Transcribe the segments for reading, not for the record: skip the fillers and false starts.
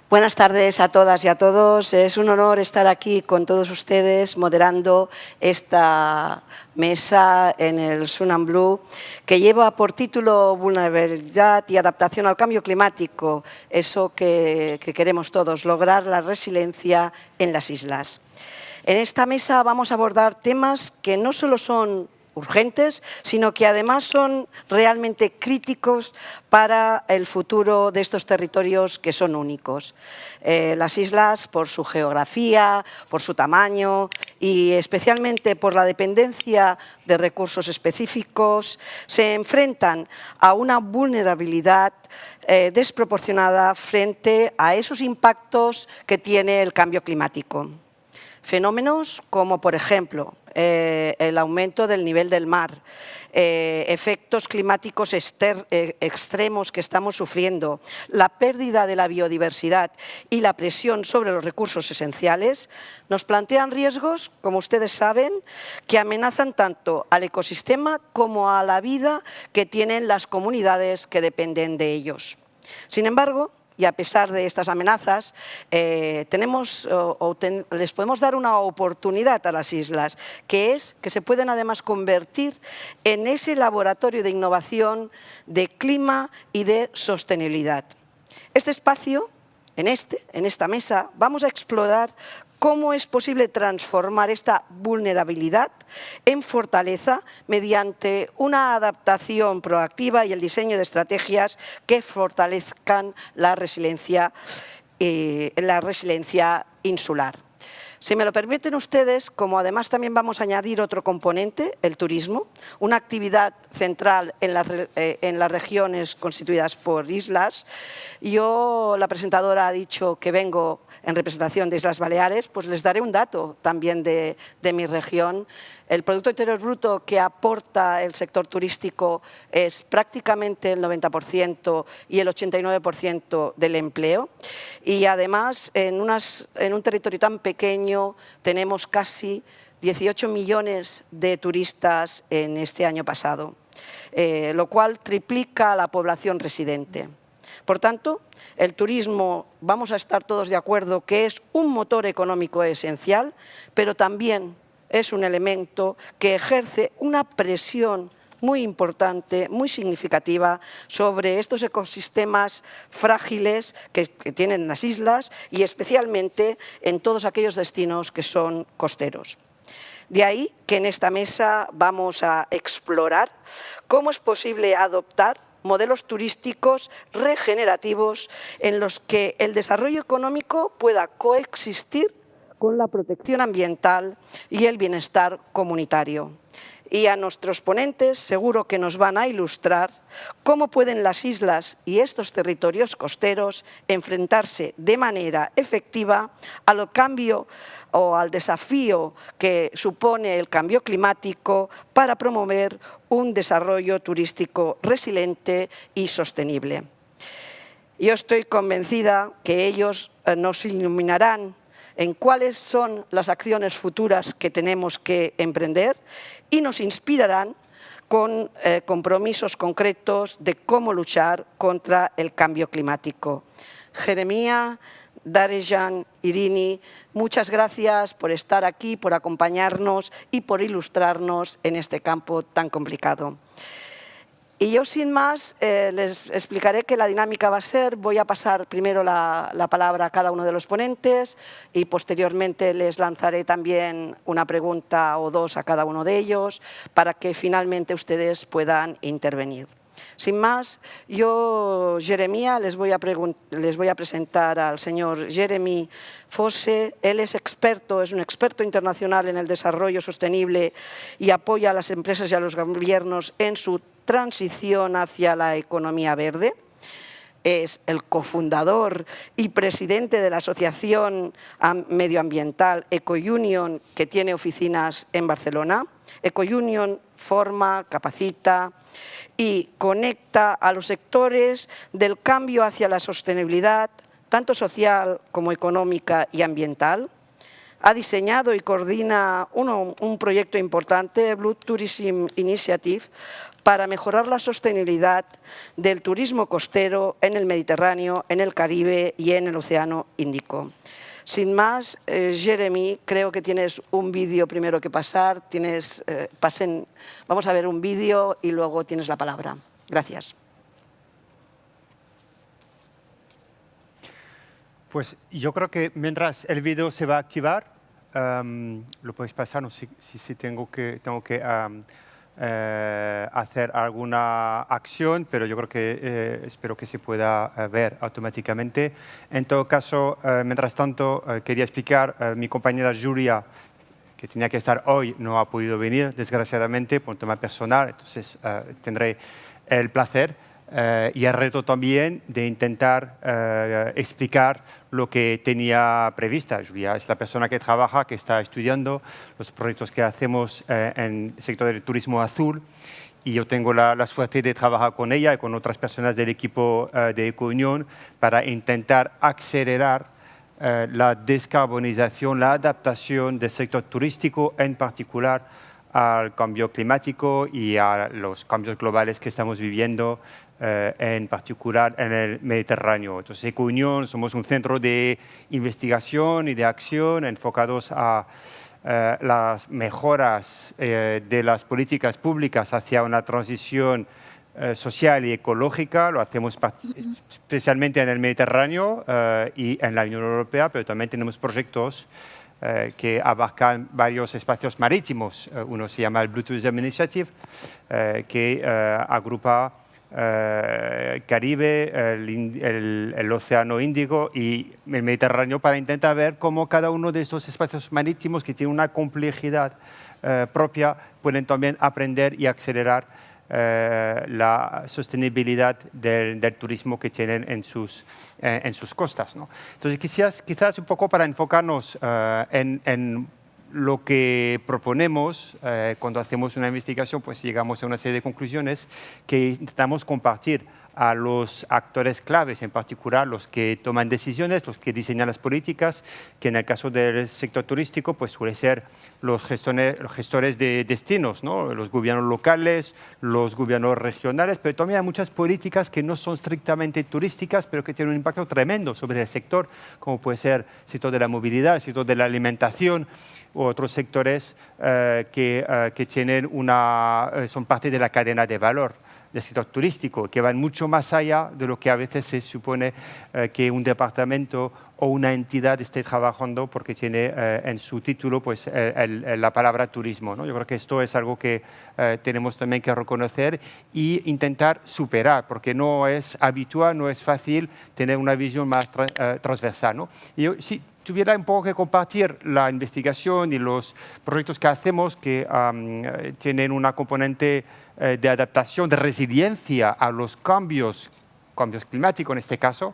Buenas tardes a todas y a todos. Es un honor estar aquí con todos ustedes moderando esta mesa en el Sun Blue que lleva por título Vulnerabilidad y adaptación al cambio climático, eso que queremos todos, lograr la resiliencia en las islas. En esta mesa vamos a abordar temas que no solo son urgentes, sino que además son realmente críticos para el futuro de estos territorios que son únicos. Las islas, por su geografía, por su tamaño y especialmente por la dependencia de recursos específicos, se enfrentan a una vulnerabilidad desproporcionada frente a esos impactos que tiene el cambio climático. Fenómenos como, por ejemplo, el aumento del nivel del mar, efectos climáticos extremos que estamos sufriendo, la pérdida de la biodiversidad y la presión sobre los recursos esenciales, nos plantean riesgos, como ustedes saben, que amenazan tanto al ecosistema como a la vida que tienen las comunidades que dependen de ellos. Sin embargo, y a pesar de estas amenazas, les podemos dar una oportunidad a las islas, que es que se pueden además convertir en ese laboratorio de innovación, de clima y de sostenibilidad. Este espacio, en esta mesa, vamos a explorar cómo es posible transformar esta vulnerabilidad en fortaleza mediante una adaptación proactiva y el diseño de estrategias que fortalezcan la resiliencia insular. Si me lo permiten ustedes, como además también vamos a añadir otro componente, el turismo, una actividad central en las regiones constituidas por islas. La presentadora ha dicho que vengo en representación de Islas Baleares, pues les daré un dato también de mi región. El Producto Interior Bruto que aporta el sector turístico es prácticamente el 90% y el 89% del empleo. Y además, en un territorio tan pequeño, tenemos casi 18 millones de turistas en este año pasado, lo cual triplica la población residente. Por tanto, el turismo, vamos a estar todos de acuerdo que es un motor económico esencial, pero también es un elemento que ejerce una presión muy importante, muy significativa sobre estos ecosistemas frágiles que tienen las islas y especialmente en todos aquellos destinos que son costeros. De ahí que en esta mesa vamos a explorar cómo es posible adoptar modelos turísticos regenerativos en los que el desarrollo económico pueda coexistir con la protección ambiental y el bienestar comunitario. Y a nuestros ponentes seguro que nos van a ilustrar cómo pueden las islas y estos territorios costeros enfrentarse de manera efectiva al cambio o al desafío que supone el cambio climático para promover un desarrollo turístico resiliente y sostenible. Yo estoy convencida que ellos nos iluminarán en cuáles son las acciones futuras que tenemos que emprender y nos inspirarán con compromisos concretos de cómo luchar contra el cambio climático. Jeremia, Darejan, Irini, muchas gracias por estar aquí, por acompañarnos y por ilustrarnos en este campo tan complicado. Y yo, sin más, les explicaré que la dinámica va a ser, voy a pasar primero la palabra a cada uno de los ponentes y posteriormente les lanzaré también una pregunta o dos a cada uno de ellos para que finalmente ustedes puedan intervenir. Sin más, yo, Jeremia, les voy a presentar al señor Jeremy Fosse. Él es un experto internacional en el desarrollo sostenible y apoya a las empresas y a los gobiernos en su transición hacia la economía verde. Es el cofundador y presidente de la asociación medioambiental EcoUnion, que tiene oficinas en Barcelona. EcoUnion forma, capacita y conecta a los sectores del cambio hacia la sostenibilidad, tanto social como económica y ambiental. ha diseñado y coordina un proyecto importante, Blue Tourism Initiative, para mejorar la sostenibilidad del turismo costero en el Mediterráneo, en el Caribe y en el Océano Índico. Sin más, Jeremy, creo que tienes un vídeo primero que pasar. Vamos a ver un vídeo y luego tienes la palabra. Gracias. Pues yo creo que mientras el vídeo se va a activar, lo podéis pasar, no sé si tengo que hacer alguna acción, pero yo creo que espero que se pueda ver automáticamente. En todo caso, mientras tanto, quería explicar, mi compañera Julia, que tenía que estar hoy, no ha podido venir, desgraciadamente, por un tema personal, entonces tendré el placer y el reto también de intentar explicar lo que tenía prevista. Julia es la persona que trabaja, que está estudiando los proyectos que hacemos en el sector del turismo azul, y yo tengo la suerte de trabajar con ella y con otras personas del equipo de Ecounión para intentar acelerar la descarbonización, la adaptación del sector turístico, en particular al cambio climático y a los cambios globales que estamos viviendo, en particular en el Mediterráneo. Entonces, Ecounión somos un centro de investigación y de acción enfocados a las mejoras de las políticas públicas hacia una transición social y ecológica. Lo hacemos especialmente en el Mediterráneo y en la Unión Europea, pero también tenemos proyectos que abarcan varios espacios marítimos. Uno se llama el Blue Tourism Initiative, que agrupa Caribe, el Océano Índico y el Mediterráneo, para intentar ver cómo cada uno de estos espacios marítimos, que tienen una complejidad propia, pueden también aprender y acelerar la sostenibilidad del turismo que tienen en sus costas, ¿no? Entonces, quizás un poco para enfocarnos en lo que proponemos cuando hacemos una investigación, pues llegamos a una serie de conclusiones que intentamos compartir a los actores claves, en particular los que toman decisiones, los que diseñan las políticas, que en el caso del sector turístico pues suele ser los gestores de destinos, ¿no? Los gobiernos locales, los gobiernos regionales, pero también hay muchas políticas que no son estrictamente turísticas, pero que tienen un impacto tremendo sobre el sector, como puede ser el sector de la movilidad, el sector de la alimentación, u otros sectores que tienen son parte de la cadena de valor del sector turístico, que van mucho más allá de lo que a veces se supone que un departamento o una entidad esté trabajando, porque tiene en su título pues, la palabra turismo, ¿no? Yo creo que esto es algo que tenemos también que reconocer e intentar superar, porque no es habitual, no es fácil tener una visión más transversal, ¿no? Y yo, si tuviera un poco que compartir la investigación y los proyectos que hacemos, que tienen una componente de adaptación, de resiliencia a los cambios climáticos en este caso,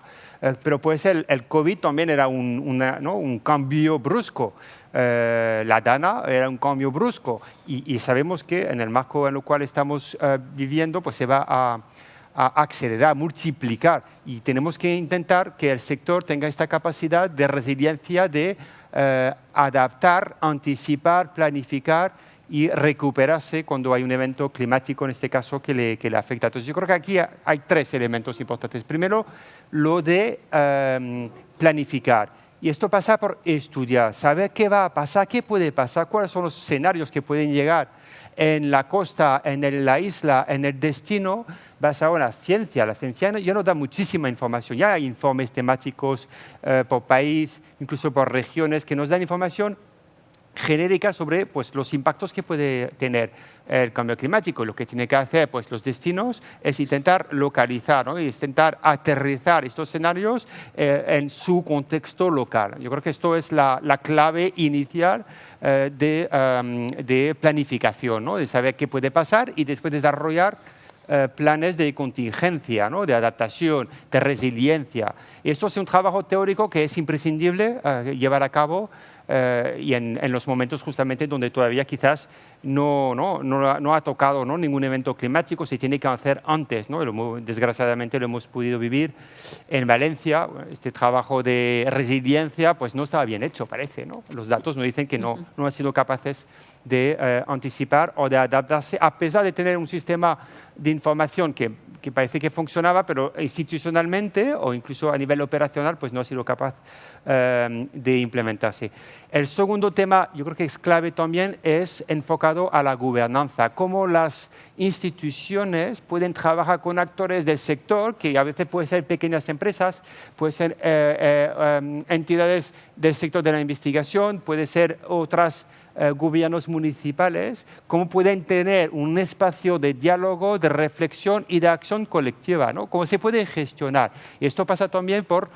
pero puede ser el COVID también era un cambio brusco. La Dana era un cambio brusco y sabemos que en el marco en el cual estamos viviendo pues se va a acelerar, a multiplicar, y tenemos que intentar que el sector tenga esta capacidad de resiliencia, de adaptar, anticipar, planificar y recuperarse cuando hay un evento climático, en este caso, que le afecta. Entonces, yo creo que aquí hay tres elementos importantes. Primero, lo de planificar. Y esto pasa por estudiar, saber qué va a pasar, qué puede pasar, cuáles son los escenarios que pueden llegar en la costa, en la isla, en el destino, basado en la ciencia. La ciencia ya nos da muchísima información. Ya hay informes temáticos por país, incluso por regiones, que nos dan información genérica sobre pues, los impactos que puede tener el cambio climático. Lo que tiene que hacer pues, los destinos es intentar localizar, ¿no? Y intentar aterrizar estos escenarios en su contexto local. Yo creo que esto es la clave inicial de planificación, ¿no? De saber qué puede pasar y después desarrollar planes de contingencia, ¿no? De adaptación, de resiliencia. Y esto es un trabajo teórico que es imprescindible llevar a cabo y en los momentos justamente donde todavía quizás no ha tocado, ¿no?, ningún evento climático, se tiene que hacer antes, ¿no? Desgraciadamente lo hemos podido vivir en Valencia. Este trabajo de resiliencia pues no estaba bien hecho, parece, ¿no? Los datos nos dicen que no han sido capaces de anticipar o de adaptarse, a pesar de tener un sistema de información que parece que funcionaba, pero institucionalmente o incluso a nivel operacional pues no ha sido capaz de implementarse. El segundo tema, yo creo que es clave también, es enfocado a la gobernanza, cómo las instituciones pueden trabajar con actores del sector, que a veces pueden ser pequeñas empresas, pueden ser entidades del sector de la investigación, pueden ser otras gobiernos municipales, cómo pueden tener un espacio de diálogo, de reflexión y de acción colectiva, ¿no? Cómo se puede gestionar. Y esto pasa también por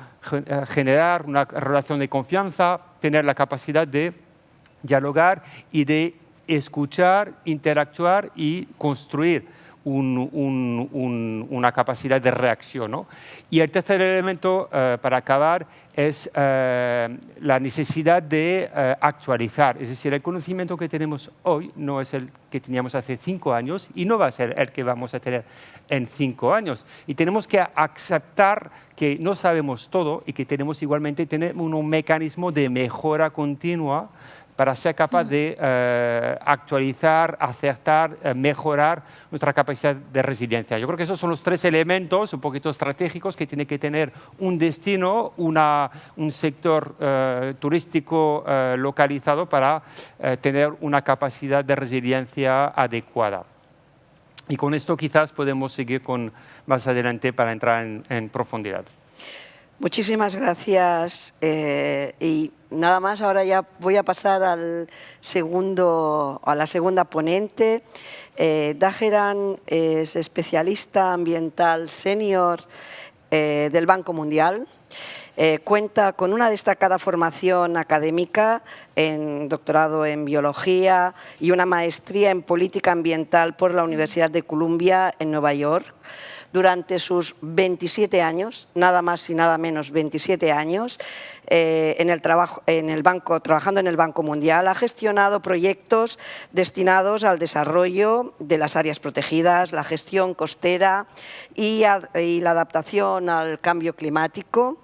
generar una relación de confianza, tener la capacidad de dialogar y de escuchar, interactuar y construir una capacidad de reacción, ¿no? Y el tercer elemento, para acabar, es la necesidad de actualizar. Es decir, el conocimiento que tenemos hoy no es el que teníamos hace 5 años y no va a ser el que vamos a tener en 5 años. Y tenemos que aceptar que no sabemos todo y que tenemos igualmente tener un mecanismo de mejora continua para ser capaz de actualizar, acertar, mejorar nuestra capacidad de resiliencia. Yo creo que esos son los 3 elementos un poquito estratégicos que tiene que tener un destino, un sector turístico localizado para tener una capacidad de resiliencia adecuada. Y con esto quizás podemos seguir más adelante para entrar en profundidad. Muchísimas gracias. Y nada más, ahora ya voy a pasar a la segunda ponente. Dajeran es especialista ambiental senior del Banco Mundial. Cuenta con una destacada formación académica en doctorado en biología y una maestría en política ambiental por la Universidad de Columbia en Nueva York. Durante sus 27 años, nada más y nada menos 27 años, trabajando en el Banco Mundial, ha gestionado proyectos destinados al desarrollo de las áreas protegidas, la gestión costera y la adaptación al cambio climático.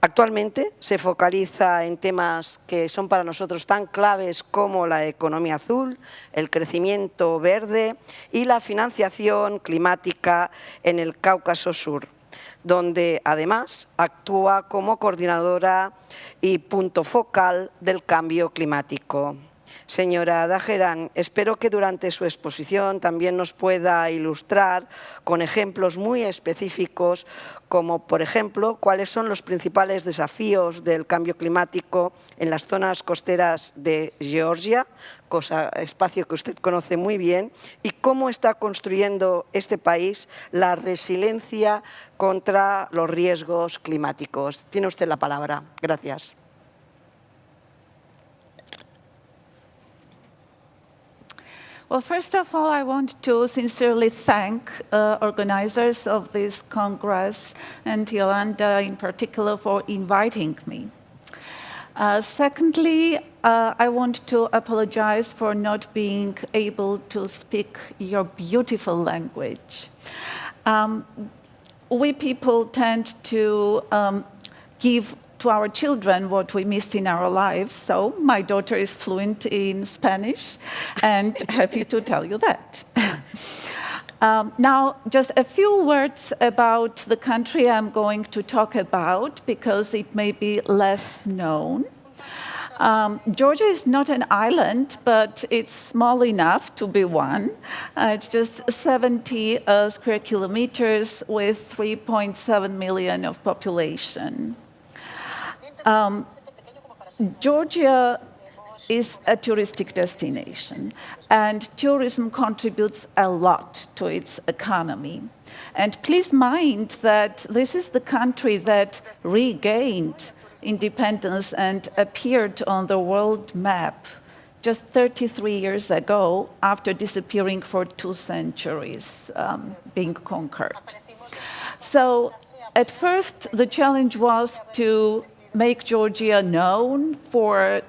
Actualmente se focaliza en temas que son para nosotros tan claves como la economía azul, el crecimiento verde y la financiación climática en el Cáucaso Sur, donde además actúa como coordinadora y punto focal del cambio climático. Señora Dajeran, espero que durante su exposición también nos pueda ilustrar con ejemplos muy específicos, como por ejemplo, cuáles son los principales desafíos del cambio climático en las zonas costeras de Georgia, espacio que usted conoce muy bien, y cómo está construyendo este país la resiliencia contra los riesgos climáticos. Tiene usted la palabra. Gracias. Well, first of all, I want to sincerely thank organizers of this Congress and Yolanda in particular for inviting me. Secondly, I want to apologize for not being able to speak your beautiful language. We people tend to give to our children what we missed in our lives. So my daughter is fluent in Spanish and happy to tell you that. Now, just a few words about the country I'm going to talk about because it may be less known. Georgia is not an island, but it's small enough to be one. It's just 70 square kilometers with 3.7 million of population. Georgia is a touristic destination, and tourism contributes a lot to its economy. And please mind that this is the country that regained independence and appeared on the world map just 33 years ago after disappearing for 2 centuries, being conquered. So at first, the challenge was to make Georgia known for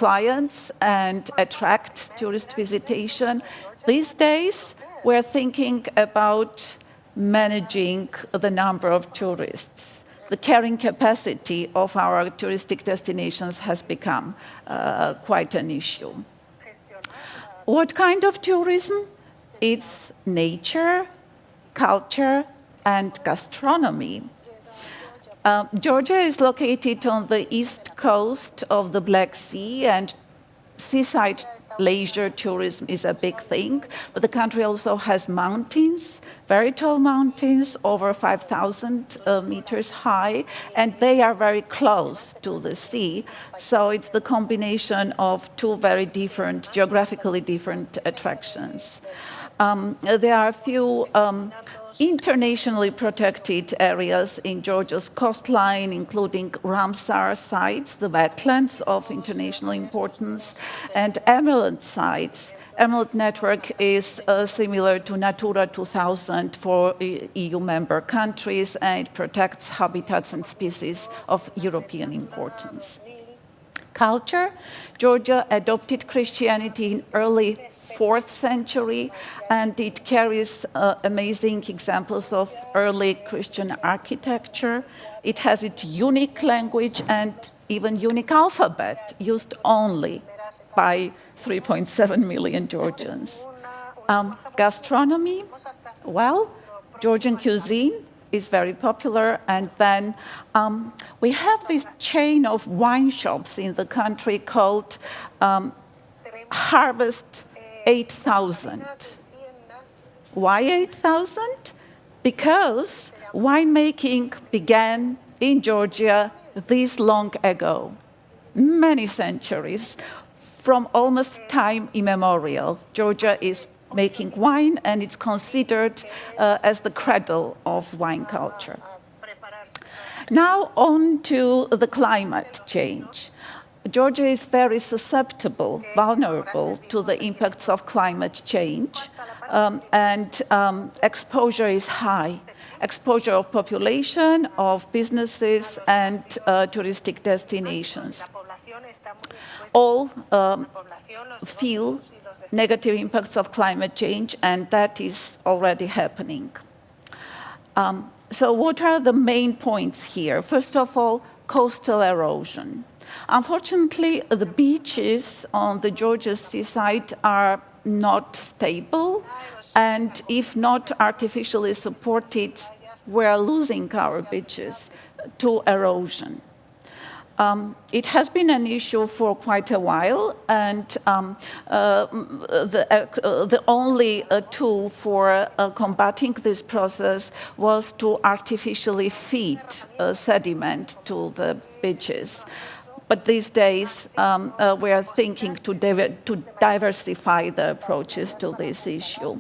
clients and attract tourist visitation. These days, we're thinking about managing the number of tourists. The carrying capacity of our touristic destinations has become quite an issue. What kind of tourism? It's nature, culture, and gastronomy. Georgia is located on the east coast of the Black Sea, and seaside leisure tourism is a big thing, but the country also has mountains, very tall mountains, over 5,000 meters high, and they are very close to the sea. So it's the combination of two very different, geographically different attractions. There are a few internationally protected areas in Georgia's coastline, including Ramsar sites, the wetlands of international importance, and emerald sites. Emerald Network is similar to Natura 2000 for EU member countries, and it protects habitats and species of European importance. Culture. Georgia adopted Christianity in early 4th century, and it carries amazing examples of early Christian architecture. It has its unique language and even unique alphabet, used only by 3.7 million Georgians. Gastronomy, well, Georgian cuisine is very popular, and then we have this chain of wine shops in the country called Harvest 8000. Why 8,000? Because winemaking began in Georgia this long ago, many centuries, from almost time immemorial. Georgia is making wine, and it's considered as the cradle of wine culture. Now on to the climate change. Georgia is very susceptible, vulnerable to the impacts of climate change, and exposure is high. Exposure of population, of businesses, and touristic destinations. All feel negative impacts of climate change, and that is already happening. So what are the main points here? First of all, coastal erosion. Unfortunately, the beaches on the Georgia seaside are not stable, and if not artificially supported, we're losing our beaches to erosion. It has been an issue for quite a while, and the only tool for combating this process was to artificially feed sediment to the beaches. But these days, we are thinking to diversify the approaches to this issue.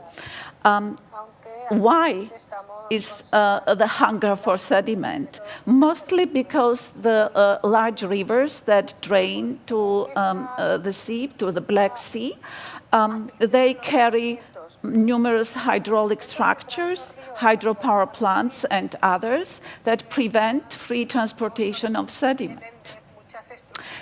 Why is the hunger for sediment? Mostly because the large rivers that drain to the sea, to the Black Sea, they carry numerous hydraulic structures, hydropower plants and others that prevent free transportation of sediment.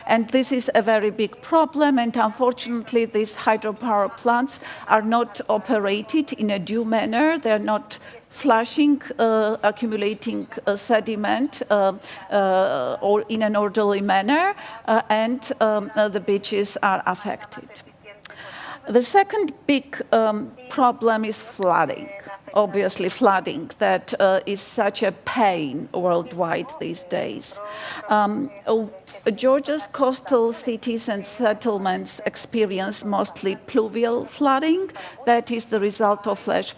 And this is a very big problem, and unfortunately these hydropower plants are not operated in a due manner. They're not flushing, accumulating sediment or in an orderly manner, and the beaches are affected. The second big problem is flooding. Obviously, flooding that is such a pain worldwide these days. Georgia's coastal cities and settlements experience mostly pluvial flooding. That is the result of that's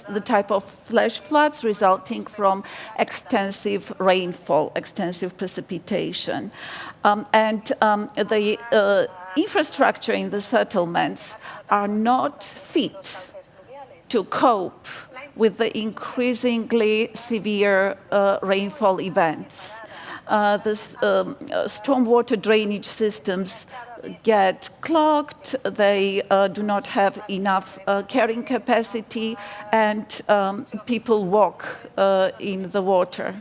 the type of flash floods resulting from extensive rainfall, extensive precipitation. The infrastructure in the settlements are not fit to cope with the increasingly severe rainfall events. Stormwater drainage systems get clogged, they do not have enough carrying capacity, and people walk in the water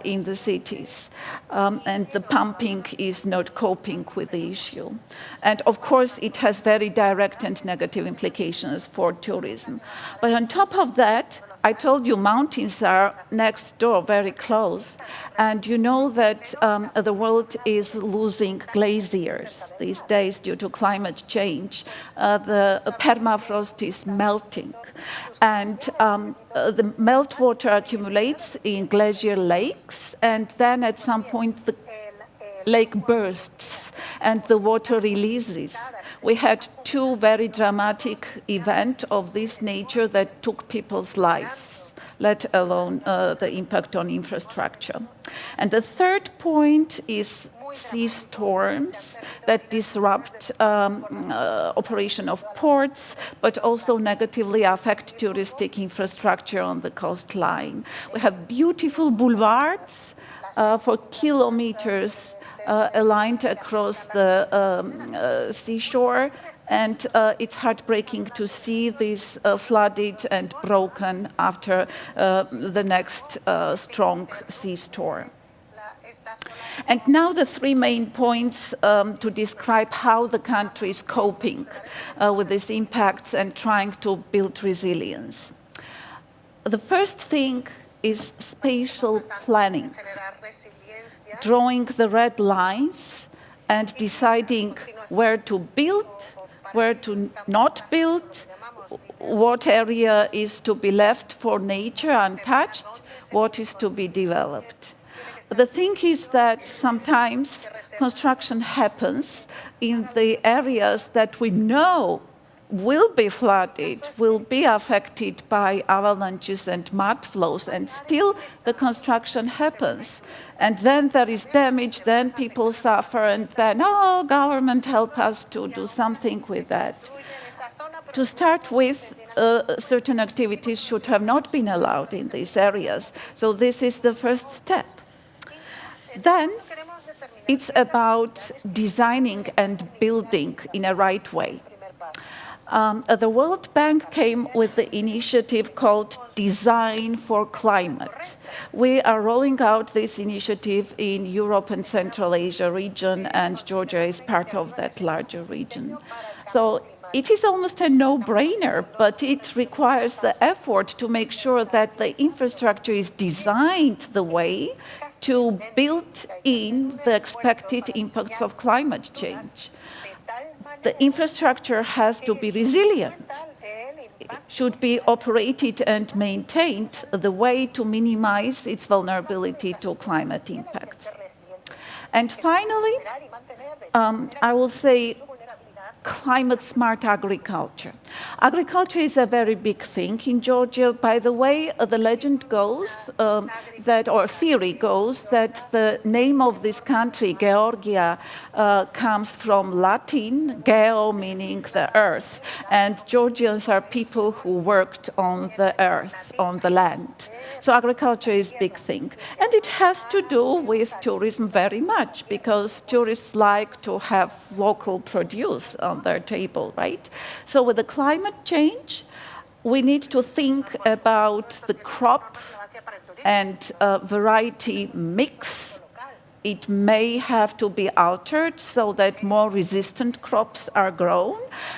in the cities. And the pumping is not coping with the issue. And of course, it has very direct and negative implications for tourism. But on top of that, I told you mountains are next door, very close. And you know that the world is losing glaciers these days due to climate change. The permafrost is melting. And the meltwater accumulates in glacier lakes, and then at some point the lake bursts and the water releases. We had 2 very dramatic events of this nature that took people's lives, let alone the impact on infrastructure. And the third point is sea storms that disrupt operation of ports, but also negatively affect touristic infrastructure on the coastline. We have beautiful boulevards for kilometers aligned across the seashore, and it's heartbreaking to see these flooded and broken after the next strong sea storm. And now the 3 main points to describe how the country is coping with these impacts and trying to build resilience. The first thing is spatial planning, drawing the red lines and deciding where to build, where to not build, what area is to be left for nature untouched, what is to be developed. The thing is that sometimes construction happens in the areas that we know will be flooded, will be affected by avalanches and mud flows, and still the construction happens. And then there is damage, then people suffer, and then, oh, government help us to do something with that. To start with, certain activities should have not been allowed in these areas. So this is the first step. Then it's about designing and building in a right way. The World Bank came with the initiative called Design for Climate. We are rolling out this initiative in Europe and Central Asia region, and Georgia is part of that larger region. So it is almost a no-brainer, but it requires the effort to make sure that the infrastructure is designed the way to build in the expected impacts of climate change. The infrastructure has to be resilient. It should be operated and maintained the way to minimize its vulnerability to climate impacts. And finally, I will say climate-smart agriculture. Agriculture is a very big thing in Georgia. By the way, the legend goes or theory goes that the name of this country, Georgia, comes from Latin, geo meaning the earth, and Georgians are people who worked on the earth, on the land. So agriculture is a big thing. And it has to do with tourism very much, because tourists like to have local produce on their table, right? So with the climate change, we need to think about the crop and variety mix. It may have to be altered so that more resistant crops are grown,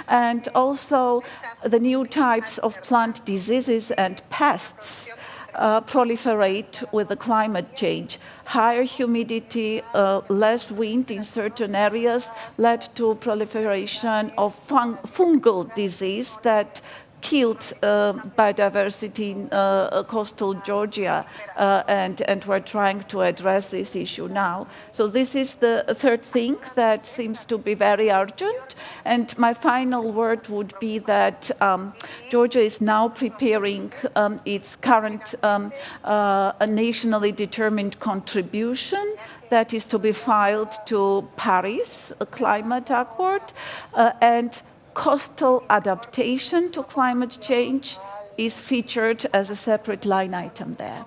and also the new types of plant diseases and pests proliferate with the climate change. Higher humidity, less wind in certain areas led to proliferation of fungal disease that killed biodiversity in coastal Georgia, and we're trying to address this issue now. So this is the third thing that seems to be very urgent. And my final word would be that Georgia is now preparing its current nationally determined contribution that is to be filed to Paris Climate Accord, and coastal adaptation to climate change is featured as a separate line item there.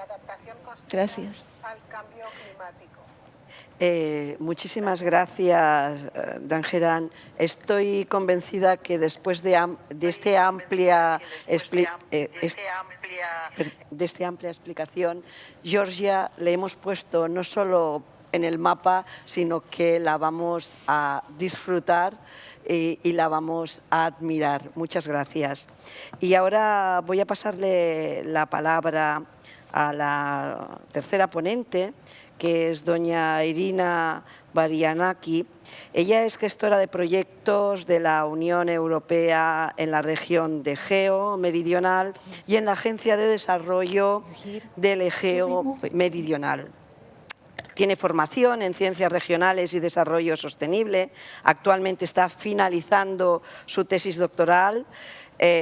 adaptación constitucional Gracias. al cambio climático. Muchísimas gracias, Dangerán. Estoy convencida que después de esta amplia explicación, Georgia le hemos puesto no solo en el mapa, sino que la vamos a disfrutar y la vamos a admirar. Muchas gracias. Y ahora voy a pasarle la palabra a la tercera ponente, que es doña Irina Barianaki. Ella es gestora de proyectos de la Unión Europea en la región de Egeo Meridional y en la Agencia de Desarrollo del Egeo Meridional. Tiene formación en Ciencias Regionales y Desarrollo Sostenible. Actualmente está finalizando su tesis doctoral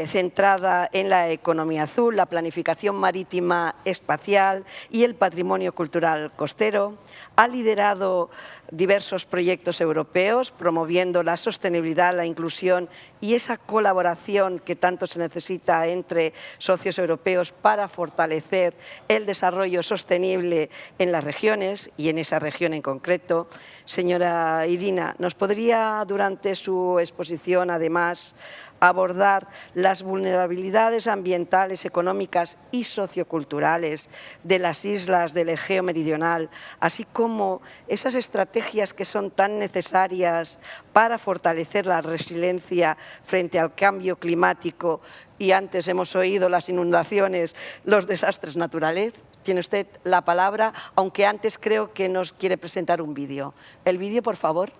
centrada en la economía azul, la planificación marítima espacial y el patrimonio cultural costero. Ha liderado diversos proyectos europeos promoviendo la sostenibilidad, la inclusión y esa colaboración que tanto se necesita entre socios europeos para fortalecer el desarrollo sostenible en las regiones y en esa región en concreto. Señora Irina, ¿nos podría durante su exposición además abordar las vulnerabilidades ambientales, económicas y socioculturales de las islas del Egeo Meridional, así como esas estrategias que son tan necesarias para fortalecer la resiliencia frente al cambio climático y antes hemos oído las inundaciones, los desastres naturales? Tiene usted la palabra, aunque antes creo que nos quiere presentar un vídeo. El vídeo, por favor.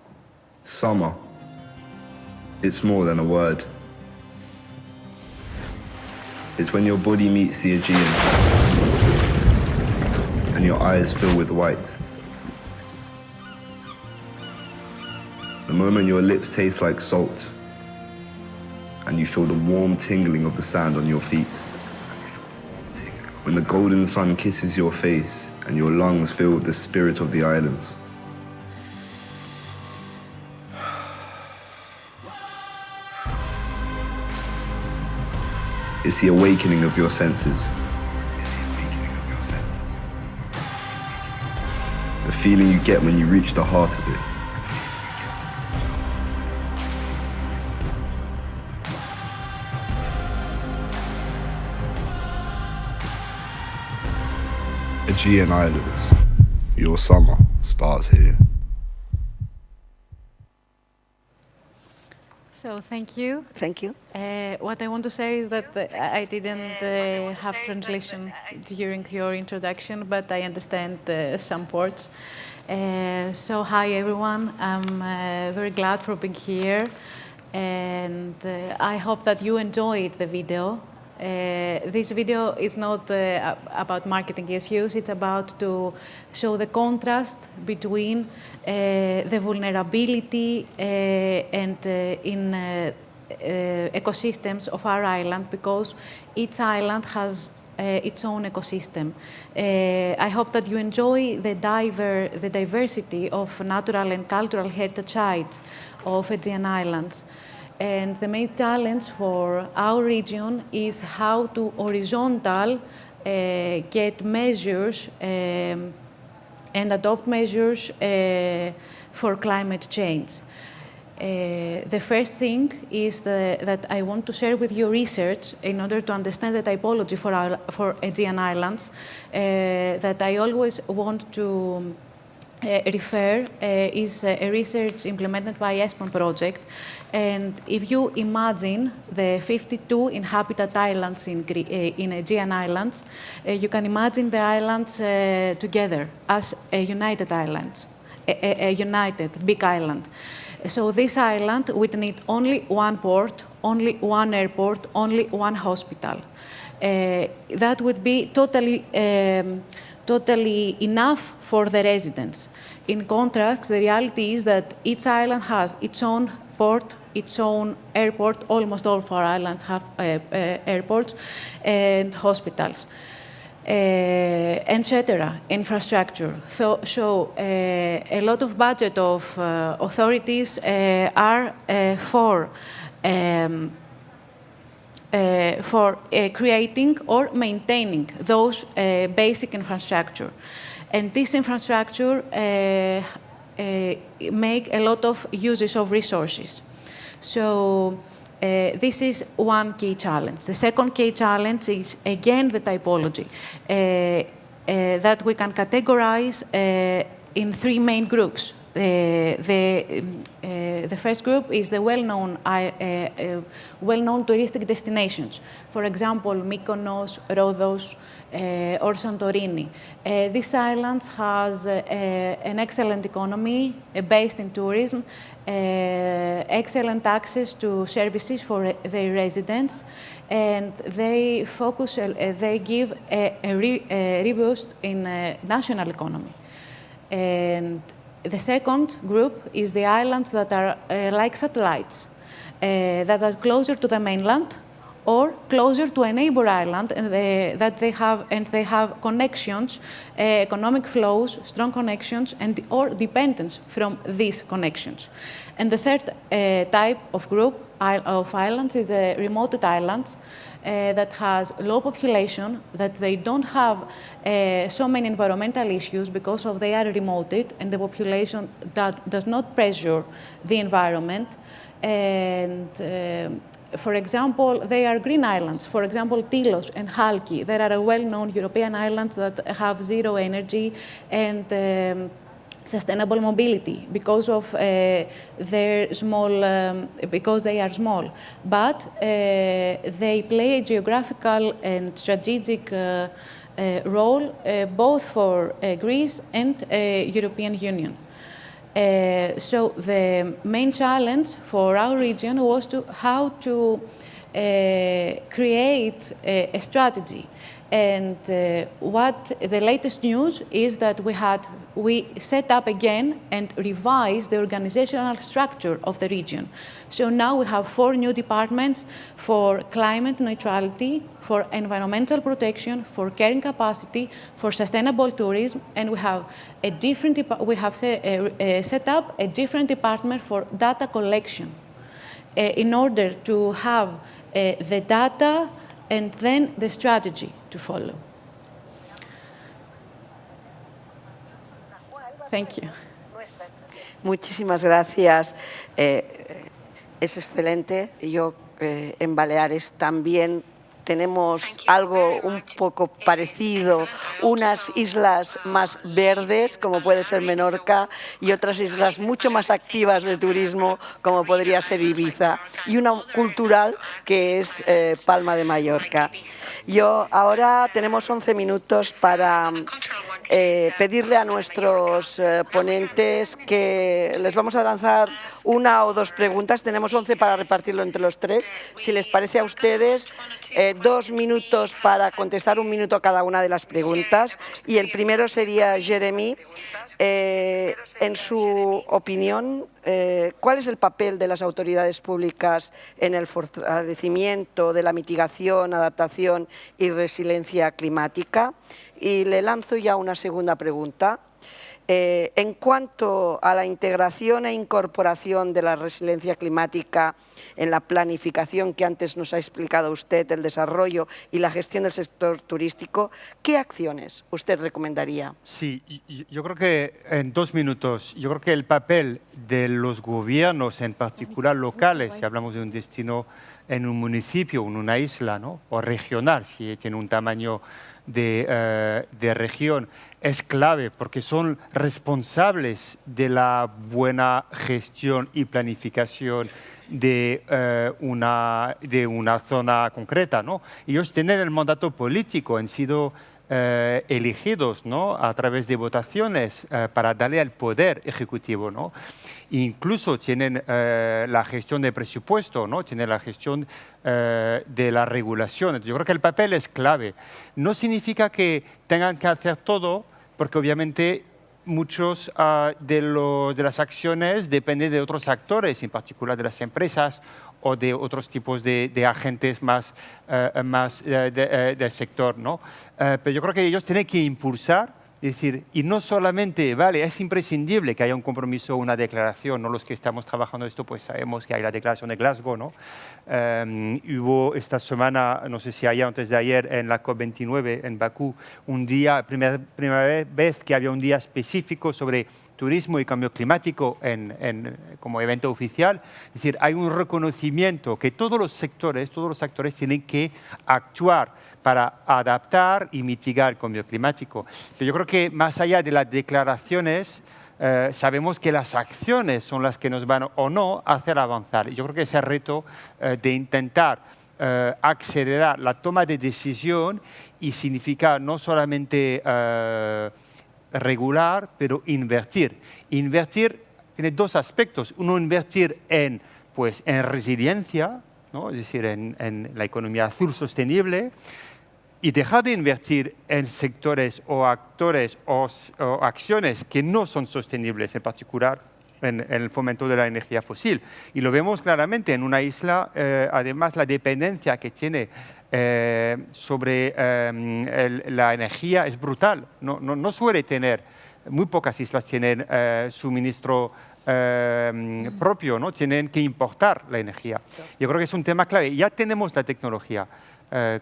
Summer. It's more than a word. It's when your body meets the Aegean and your eyes fill with white. The moment your lips taste like salt and you feel the warm tingling of the sand on your feet. When the golden sun kisses your face and your lungs fill with the spirit of the islands. It's the awakening of your senses. The feeling you get when you reach the heart of it. Aegean Islands, your summer starts here. So thank you. Thank you. What I want to say is that I didn't have translation during your introduction, but I understand some words. So hi everyone, I'm very glad for being here, and I hope that you enjoyed the video. This video is not about marketing issues, it's about to show the contrast between the vulnerability and in ecosystems of our island, because each island has its own ecosystem. I hope that you enjoy the diversity of natural and cultural heritage sites of Aegean Islands. And the main challenge for our region is how to horizontal get measures and adopt measures for climate change. The first thing is that I want to share with you research in order to understand the typology for Aegean Islands that I always want to refer is a research implemented by ESPON project. And if you imagine the 52 inhabited islands in Aegean Islands, you can imagine the islands together as a united island, a united big island. So this island would need only one port, only one airport, only one hospital. That would be totally enough for the residents. In contrast, the reality is that each island has its own port, its own airport. Almost all of our islands have airports and hospitals, etc., infrastructure. So a lot of budget of authorities are for for creating or maintaining those basic infrastructure. And this infrastructure make a lot of uses of resources. So this is one key challenge. The second key challenge is, again, the typology that we can categorize in three main groups. The first group is the well-known touristic destinations. For example, Mykonos, Rhodos, or Santorini. These islands has an excellent economy based in tourism, excellent access to services for their residents, and they focus, they give a reboost in national economy. And the second group is the islands that are like satellites, that are closer to the mainland or closer to a neighbor island, and that they have connections, economic flows, strong connections, or dependence from these connections. And the third type of group of islands is remote islands that has low population, that they don't have so many environmental issues because of they are remoted, and the population that does not pressure the environment. And for example, they are green islands. For example, Tilos and Halki, there are well-known European islands that have zero energy and sustainable mobility because of their small, because they are small. But they play a geographical and strategic role both for Greece and European Union. So the main challenge for our region was how to create a strategy. And what the latest news is that we set up again and revised the organizational structure of the region. So now we have 4 new departments for climate neutrality, for environmental protection, for carrying capacity, for sustainable tourism, and we have set up a different department for data collection in order to have the data and then the strategy to follow. Thank you. Muchísimas gracias. Es excelente. Yo en Baleares también tenemos algo un poco parecido, unas islas más verdes, como puede ser Menorca, y otras islas mucho más activas de turismo, como podría ser Ibiza, y una cultural que es Palma de Mallorca. Ahora tenemos 11 minutos para pedirle a nuestros ponentes que les vamos a lanzar 1 o 2 preguntas. Tenemos 11 para repartirlo entre los 3. Si les parece a ustedes, 2 minutos para contestar, 1 minuto a cada una de las preguntas. Y el primero sería Jeremy. En su opinión, ¿cuál es el papel de las autoridades públicas en el fortalecimiento de la mitigación, adaptación y resiliencia climática? Y le lanzo ya una segunda pregunta. En cuanto a la integración e incorporación de la resiliencia climática en la planificación que antes nos ha explicado usted, el desarrollo y la gestión del sector turístico, ¿qué acciones usted recomendaría? Sí, yo creo que en 2 minutos, yo creo que el papel de los gobiernos, en particular locales, si hablamos de un destino en un municipio, en una isla, ¿no?, o regional, si tiene un tamaño de región, es clave porque son responsables de la buena gestión y planificación de una zona concreta, ¿no? Ellos tienen el mandato político, han sido elegidos, ¿no?, a través de votaciones para darle al poder ejecutivo, ¿no? Incluso tienen la gestión de presupuesto, ¿no?, tienen la gestión de la regulación. Yo creo que el papel es clave. No significa que tengan que hacer todo, porque obviamente muchos de las acciones dependen de otros actores, en particular de las empresas o de otros tipos de agentes más del sector, ¿no? Pero yo creo que ellos tienen que impulsar Es decir, y no solamente, vale, es imprescindible que haya un compromiso, una declaración, ¿no? Los que estamos trabajando esto, pues sabemos que hay la declaración de Glasgow, ¿no? Hubo esta semana, no sé si ayer o antes de ayer, en la COP29 en Bakú, un día, primera vez que había un día específico sobre turismo y cambio climático como evento oficial. Es decir, hay un reconocimiento que todos los actores tienen que actuar para adaptar y mitigar el cambio climático. Pero yo creo que más allá de las declaraciones, sabemos que las acciones son las que nos van o no a hacer avanzar. Y yo creo que ese reto de intentar acelerar la toma de decisión y significa no solamente regular, pero invertir. Invertir tiene dos aspectos. Uno, invertir en resiliencia, ¿no? Es decir, en la economía azul sostenible, y dejar de invertir en sectores o actores o acciones que no son sostenibles, en particular en el fomento de la energía fósil. Y lo vemos claramente en una isla, además la dependencia que tiene sobre la energía es brutal. No suele tener, muy pocas islas tienen suministro propio, ¿no? Tienen que importar la energía. Yo creo que es un tema clave. Ya tenemos la tecnología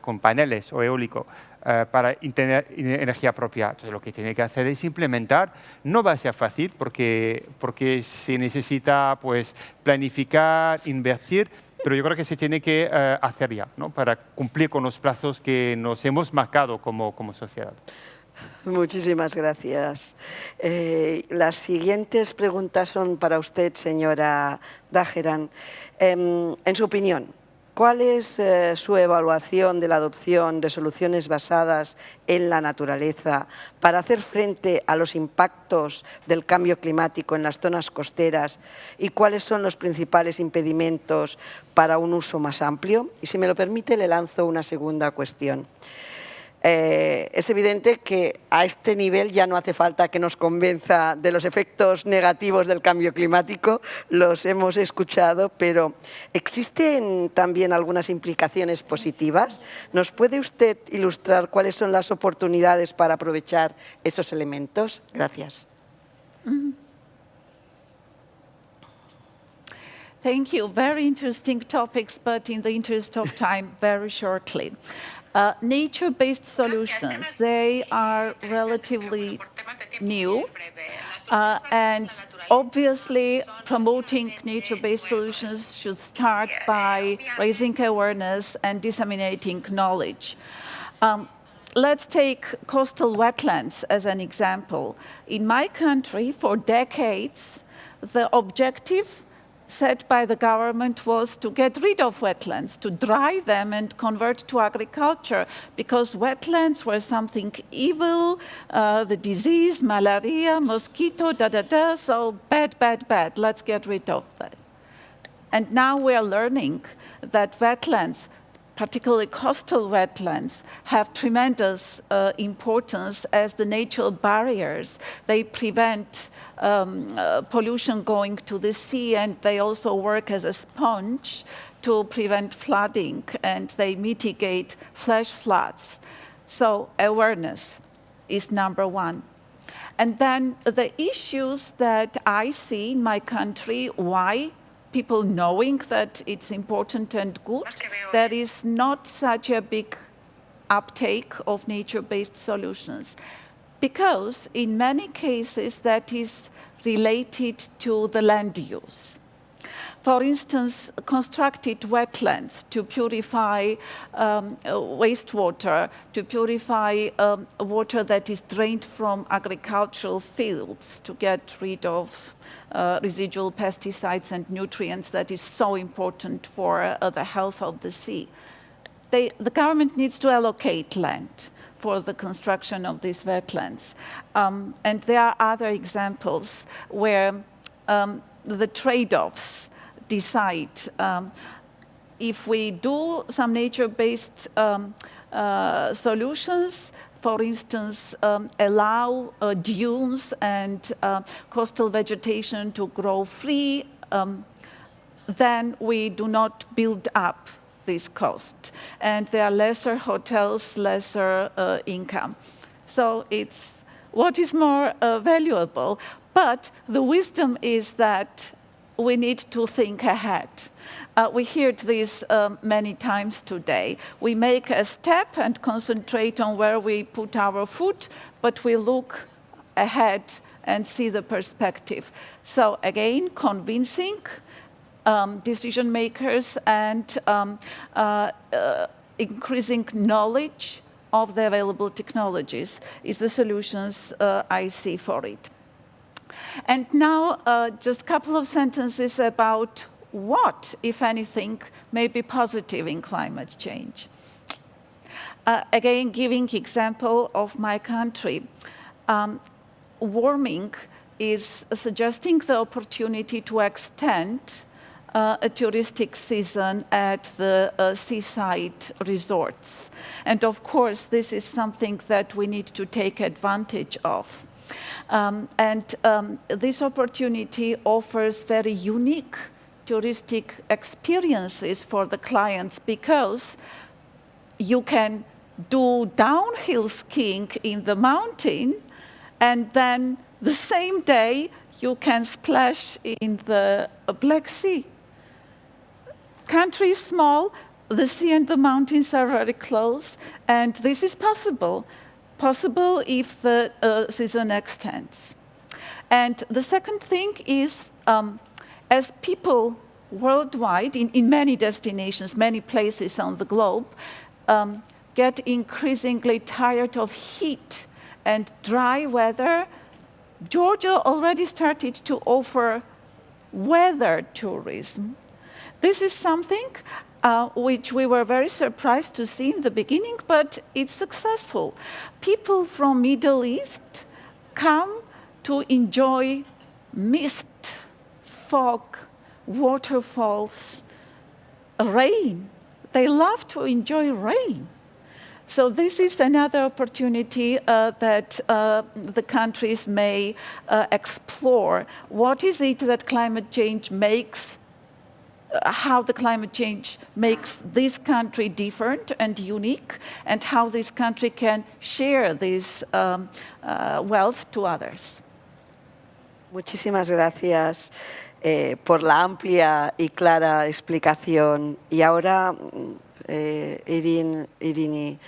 con paneles o eólico para tener energía propia. Entonces, lo que tiene que hacer es implementar. No va a ser fácil porque se necesita planificar, invertir, pero yo creo que se tiene que hacer ya, ¿no? Para cumplir con los plazos que nos hemos marcado como sociedad. Muchísimas gracias. Las siguientes preguntas son para usted, señora Dageran. En su opinión, ¿cuál es su evaluación de la adopción de soluciones basadas en la naturaleza para hacer frente a los impactos del cambio climático en las zonas costeras y cuáles son los principales impedimentos para un uso más amplio? Y si me lo permite, le lanzo una segunda cuestión. Es evidente que a este nivel ya no hace falta que nos convenza de los efectos negativos del cambio climático, los hemos escuchado, pero ¿existen también algunas implicaciones positivas? ¿Nos puede usted ilustrar cuáles son las oportunidades para aprovechar esos elementos? Gracias. Thank you. Very interesting topics, but in the interest of time, very shortly. Nature-based solutions, they are relatively new, and obviously promoting nature-based solutions should start by raising awareness and disseminating knowledge. Let's take coastal wetlands as an example. In my country, for decades, the objective set by the government was to get rid of wetlands, to dry them and convert to agriculture, because wetlands were something evil, the disease, malaria, mosquito, so bad, let's get rid of that. And now we are learning that wetlands, particularly coastal wetlands, have tremendous importance as the natural barriers. They prevent pollution going to the sea, and they also work as a sponge to prevent flooding, and they mitigate flash floods. So awareness is number one. And then the issues that I see in my country, why people knowing that it's important and good, there is not such a big uptake of nature-based solutions. Because in many cases that is related to the land use. For instance, constructed wetlands to purify wastewater, to purify water that is drained from agricultural fields to get rid of residual pesticides and nutrients that is so important for the health of the sea. The government needs to allocate land for the construction of these wetlands. And there are other examples where the trade-offs decide. If we do some nature-based solutions, for instance, allow dunes and coastal vegetation to grow free, then we do not build up this cost. And there are lesser hotels, lesser income. So it's what is more valuable. But the wisdom is that we need to think ahead. We heard this many times today. We make a step and concentrate on where we put our foot, but we look ahead and see the perspective. So again, convincing decision makers and increasing knowledge of the available technologies is the solutions I see for it. And now, just a couple of sentences about what, if anything, may be positive in climate change. Again, giving example of my country. Warming is suggesting the opportunity to extend a touristic season at the seaside resorts. And of course, this is something that we need to take advantage of. This opportunity offers very unique touristic experiences for the clients because you can do downhill skiing in the mountain, and then the same day you can splash in the Black Sea. Country is small, the sea and the mountains are very close, and this is possible if the season extends. And the second thing is, as people worldwide, in many destinations, many places on the globe, get increasingly tired of heat and dry weather, Georgia already started to offer weather tourism. This is something which we were very surprised to see in the beginning, but it's successful. People from Middle East come to enjoy mist, fog, waterfalls, rain. They love to enjoy rain. So this is another opportunity that the countries may explore. What is it that climate change makes, how the climate change makes this country different and unique, and how this country can share this wealth to others. Muchísimas gracias por la amplia y clara explicación. Y ahora, Irini,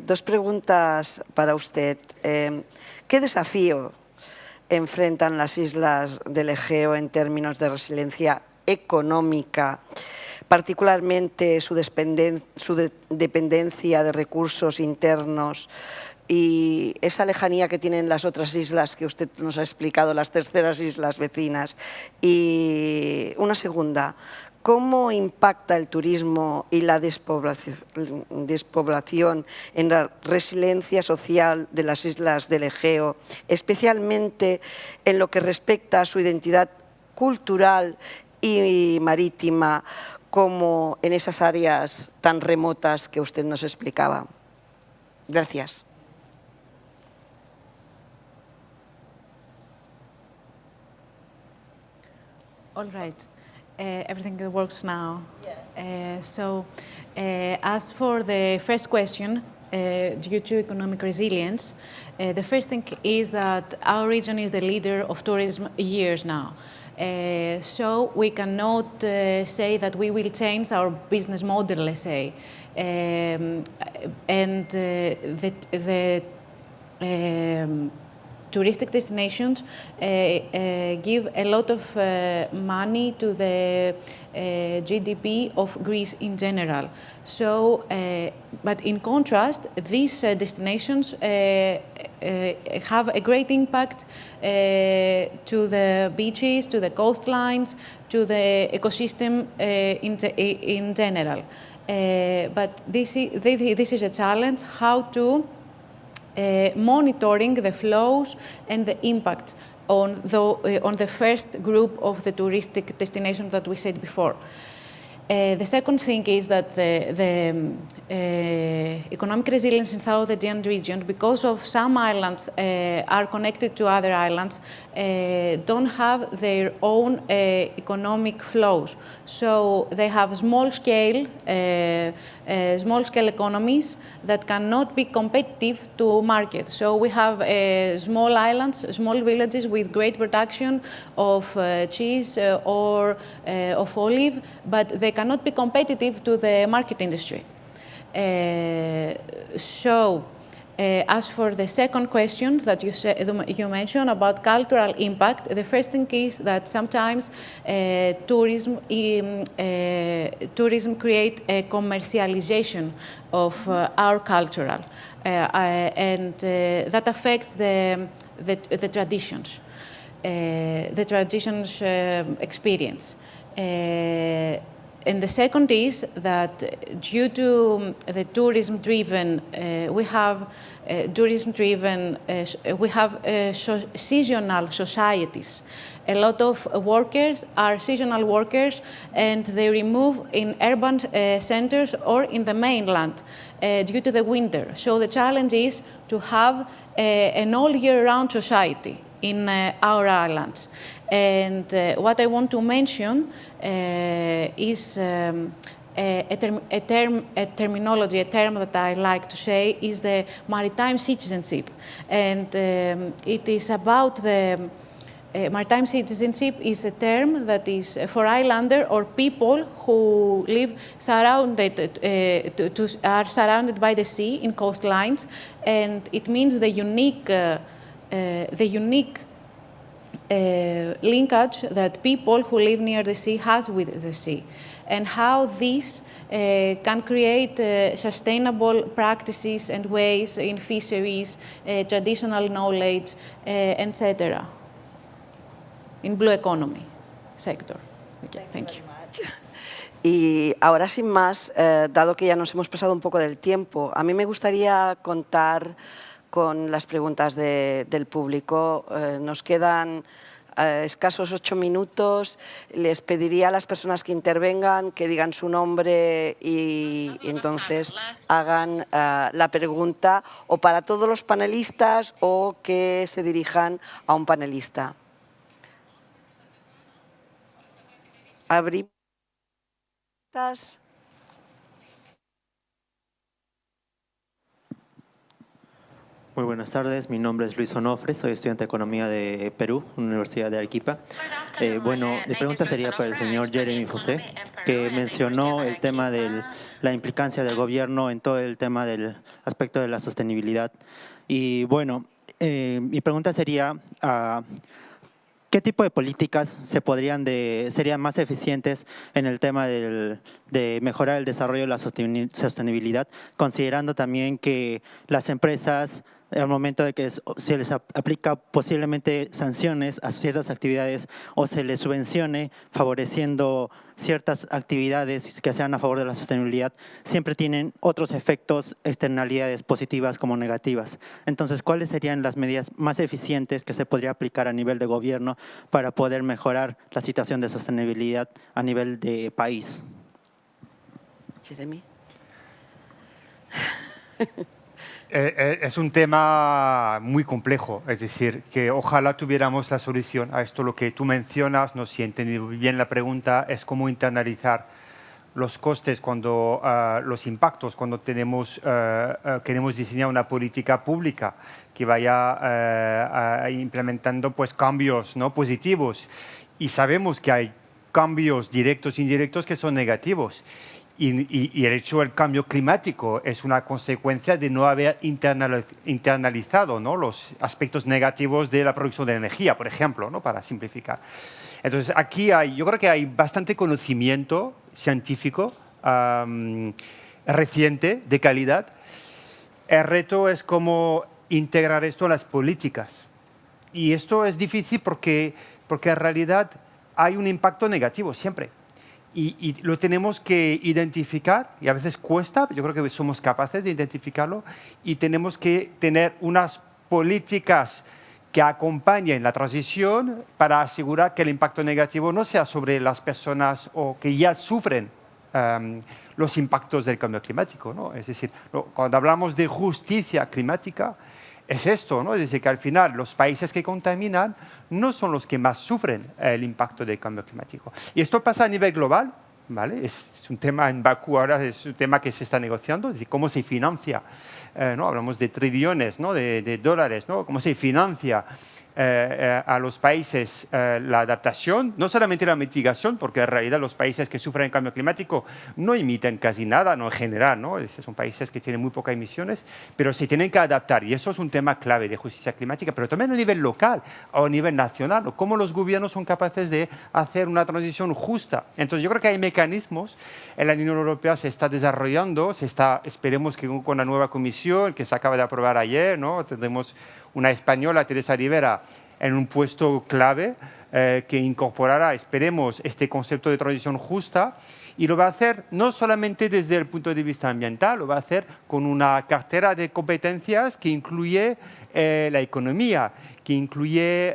dos preguntas para usted. ¿Qué desafío enfrentan las islas del Egeo en términos de resiliencia económica, particularmente su dependencia de recursos internos y esa lejanía que tienen las otras islas que usted nos ha explicado, las terceras islas vecinas? Y una segunda, ¿cómo impacta el turismo y la despoblación en la resiliencia social de las islas del Egeo, especialmente en lo que respecta a su identidad cultural y marítima, como en esas áreas tan remotas que usted nos explicaba? Gracias. All right. Everything that works now. Yeah. As for the first question, due to economic resilience, the first thing is that our region is the leader of tourism years now. So we cannot say that we will change our business model, let's say. Touristic destinations give a lot of money to the GDP of Greece in general. So, but in contrast, these destinations have a great impact to the beaches, to the coastlines, to the ecosystem in general. But this is a challenge, how to monitoring the flows and the impact on the first group of the touristic destinations that we said before. The second thing is that the economic resilience in South Aegean region, because of some islands are connected to other islands, don't have their own economic flows. So they have small-scale economies that cannot be competitive to market. So we have small islands, small villages with great production of cheese or of olive, but they cannot be competitive to the market industry. As for the second question that you mentioned about cultural impact, the first thing is that sometimes tourism creates a commercialization of our cultural, and that affects the traditions, experience. And the second is that due to the tourism-driven, we have seasonal societies. A lot of workers are seasonal workers, and they remove in urban centers or in the mainland due to the winter. So the challenge is to have an all-year-round society in our islands. And what I want to mention is a term that I like to say is the maritime citizenship. And it is about the maritime citizenship is a term that is for islander or people who live are surrounded by the sea in coastlines, and it means the unique linkage that people who live near the sea has with the sea, and how this can create sustainable practices and ways in fisheries, traditional knowledge, etc. in blue economy sector. Okay, thank you. Y ahora, sin más, dado que ya nos hemos pasado un poco del tiempo, a mí me gustaría contar con las preguntas del público. Nos quedan escasos 8 minutos. Les pediría a las personas que intervengan que digan su nombre y entonces hagan la pregunta, o para todos los panelistas o que se dirijan a un panelista. Abrimos. Muy buenas tardes, mi nombre es Luis Onofre, soy estudiante de Economía de Perú, Universidad de Arequipa. Bueno, mi pregunta sería para el señor Jeremy José, que mencionó el tema de la implicancia del gobierno en todo el tema del aspecto de la sostenibilidad. Y bueno, mi pregunta sería, ¿qué tipo de políticas serían más eficientes en el tema de mejorar el desarrollo de la sostenibilidad, considerando también que las empresas, al momento de que se les aplica posiblemente sanciones a ciertas actividades o se les subvencione favoreciendo ciertas actividades que sean a favor de la sostenibilidad, siempre tienen otros efectos, externalidades positivas como negativas? Entonces, ¿cuáles serían las medidas más eficientes que se podría aplicar a nivel de gobierno para poder mejorar la situación de sostenibilidad a nivel de país? Jeremy. Es un tema muy complejo, es decir, que ojalá tuviéramos la solución a esto. Lo que tú mencionas, no sé si he entendido bien la pregunta, es cómo internalizar los costes, los impactos, cuando queremos diseñar una política pública que vaya implementando pues, cambios, ¿no?, positivos. Y sabemos que hay cambios directos e indirectos que son negativos. Y el hecho del cambio climático es una consecuencia de no haber internalizado, ¿no?, los aspectos negativos de la producción de energía, por ejemplo, ¿no?, para simplificar. Entonces, aquí yo creo que hay bastante conocimiento científico reciente, de calidad. El reto es cómo integrar esto en las políticas. Y esto es difícil porque en realidad hay un impacto negativo siempre. Y lo tenemos que identificar, y a veces cuesta, yo creo que somos capaces de identificarlo, y tenemos que tener unas políticas que acompañen la transición para asegurar que el impacto negativo no sea sobre las personas o que ya sufren los impactos del cambio climático, ¿no? Es decir, cuando hablamos de justicia climática, es esto, ¿no? Es decir, que al final los países que contaminan no son los que más sufren el impacto del cambio climático. Y esto pasa a nivel global, ¿vale? Es un tema en Bakú ahora, es un tema que se está negociando, es decir, cómo se financia, ¿no? Hablamos de trillones, ¿no? de dólares, ¿no? Cómo se financia a los países la adaptación, no solamente la mitigación, porque en realidad los países que sufren el cambio climático no emiten casi nada, no en general, ¿no? Son países que tienen muy pocas emisiones, pero se tienen que adaptar y eso es un tema clave de justicia climática, pero también a nivel local o a nivel nacional, o cómo los gobiernos son capaces de hacer una transición justa. Entonces yo creo que hay mecanismos, en la Unión Europea se está desarrollando, esperemos que con la nueva comisión que se acaba de aprobar ayer, ¿no? Tendremos una española, Teresa Rivera, en un puesto clave que incorporará, esperemos, este concepto de transición justa y lo va a hacer no solamente desde el punto de vista ambiental, lo va a hacer con una cartera de competencias que incluye la economía, que incluye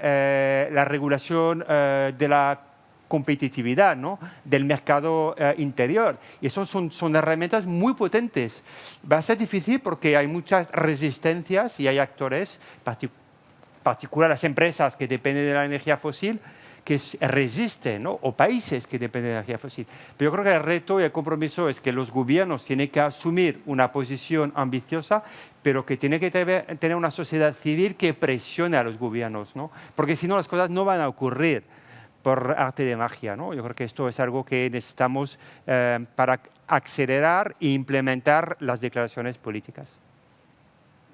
la regulación de la competitividad, ¿no? Del mercado interior. Y eso son herramientas muy potentes. Va a ser difícil porque hay muchas resistencias y hay actores, particular las empresas que dependen de la energía fósil, que resisten, ¿no? O países que dependen de la energía fósil. Pero yo creo que el reto y el compromiso es que los gobiernos tienen que asumir una posición ambiciosa, pero que tiene que tener una sociedad civil que presione a los gobiernos, ¿no? Porque si no las cosas no van a ocurrir por arte de magia, ¿no? Yo creo que esto es algo que necesitamos para acelerar e implementar las declaraciones políticas.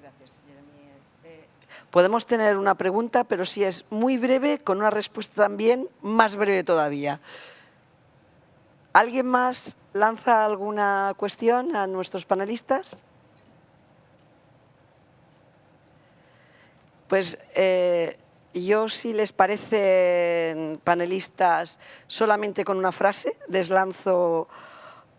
Gracias, Jeremy. Podemos tener una pregunta, pero si es muy breve, con una respuesta también más breve todavía. ¿Alguien más lanza alguna cuestión a nuestros panelistas? Pues yo, si les parece, panelistas, solamente con una frase, les lanzo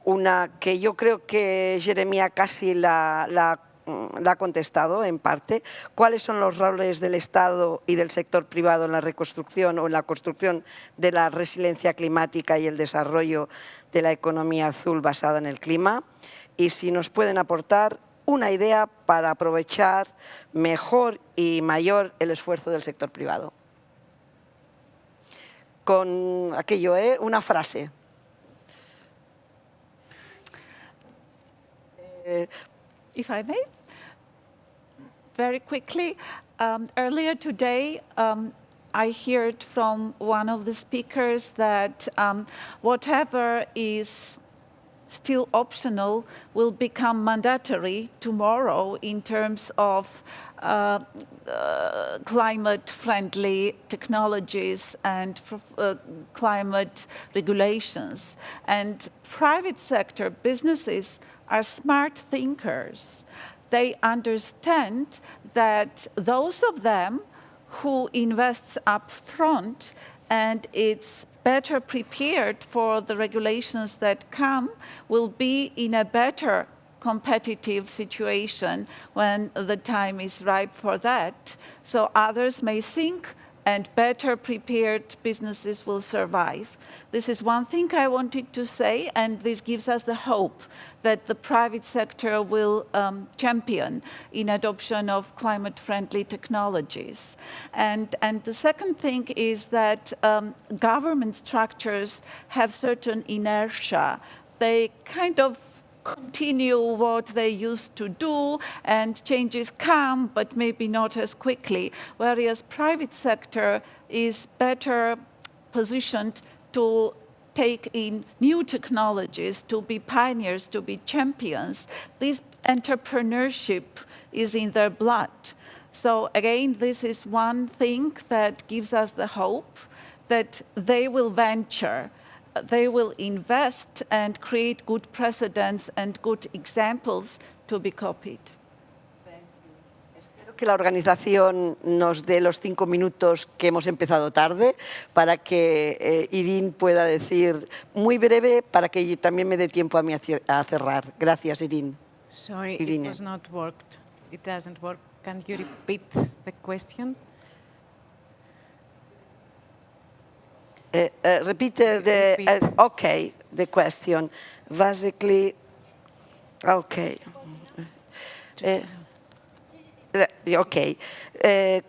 una que yo creo que Jeremia casi la ha contestado en parte. ¿Cuáles son los roles del Estado y del sector privado en la reconstrucción o en la construcción de la resiliencia climática y el desarrollo de la economía azul basada en el clima? Y si nos pueden aportar una idea para aprovechar mejor y mayor el esfuerzo del sector privado. Con aquello, una frase. If I may, very quickly, earlier today, I heard from one of the speakers that whatever is still optional will become mandatory tomorrow in terms of climate-friendly technologies and climate regulations. And private sector businesses are smart thinkers. They understand that those of them who invest up front and it's better prepared for the regulations that come will be in a better competitive situation when the time is ripe for that. So others may think and better prepared businesses will survive. This is one thing I wanted to say, and this gives us the hope that the private sector will champion in adoption of climate-friendly technologies. And the second thing is that government structures have certain inertia. They kind of continue what they used to do, and changes come, but maybe not as quickly, whereas private sector is better positioned to take in new technologies, to be pioneers, to be champions. This entrepreneurship is in their blood. So again, this is one thing that gives us the hope that they will venture. They will invest and create good precedents and good examples to be copied. Espero que la organización nos dé los 5 minutos que hemos empezado tarde para que Irene pueda decir muy breve para que también me dé tiempo a mí a cerrar. Gracias, Irene. Sorry, Irene. it was not worked. It doesn't work. Can you repeat the question? Repeat the... okay. the question. Basically, okay.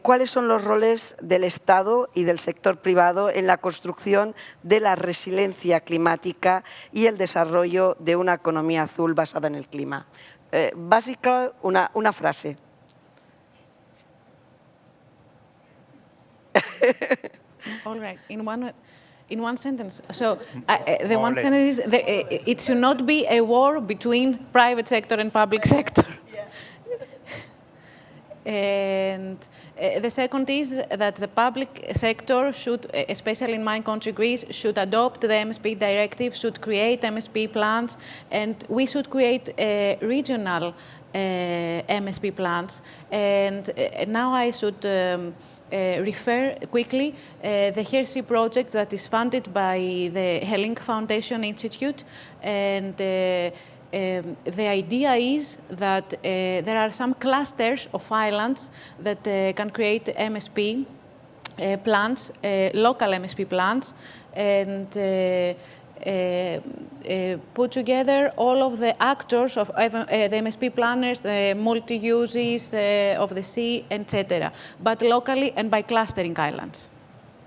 ¿Cuáles son los roles del Estado y del sector privado en la construcción de la resiliencia climática y el desarrollo de una economía azul basada en el clima? Básicamente, una frase. All right, in one sentence. So the one sentence is it should not be a war between private sector and public sector. And the second is that the public sector should, especially in my country, Greece, should adopt the MSP directive, should create MSP plans, and we should create regional MSP plans. And now I should refer quickly the Hershey project that is funded by the Hellink Foundation Institute, and the idea is that there are some clusters of islands that can create MSP plants, local MSP plants, and put together all of the actors of the MSP planners, the multi-uses of the sea, etc., but locally and by clustering islands.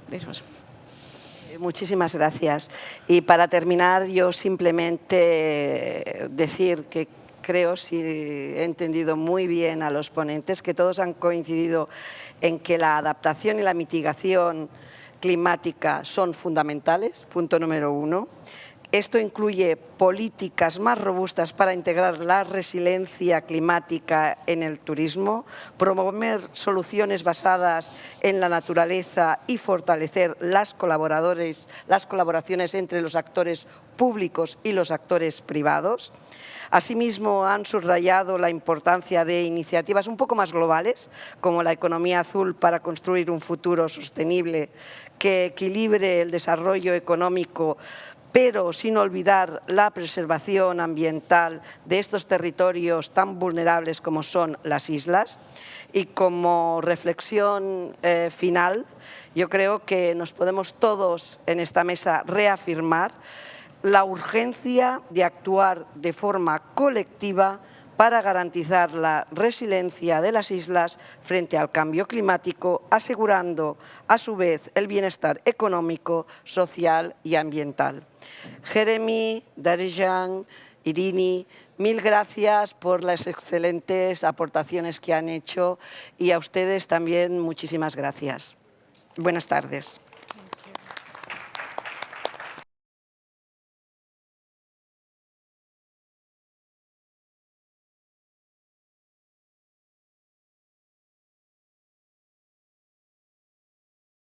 This was. Muchísimas gracias. Y para terminar, yo simplemente decir que creo, si he entendido muy bien a los ponentes, que todos han coincidido en que la adaptación y la mitigación climática son fundamentales, punto número 1. Esto incluye políticas más robustas para integrar la resiliencia climática en el turismo, promover soluciones basadas en la naturaleza y fortalecer las colaboraciones entre los actores públicos y los actores privados. Asimismo, han subrayado la importancia de iniciativas un poco más globales, como la economía azul para construir un futuro sostenible que equilibre el desarrollo económico, pero sin olvidar la preservación ambiental de estos territorios tan vulnerables como son las islas. Y como reflexión final, yo creo que nos podemos todos en esta mesa reafirmar la urgencia de actuar de forma colectiva para garantizar la resiliencia de las islas frente al cambio climático, asegurando a su vez el bienestar económico, social y ambiental. Jeremy, Darijan, Irini, mil gracias por las excelentes aportaciones que han hecho y a ustedes también muchísimas gracias. Buenas tardes.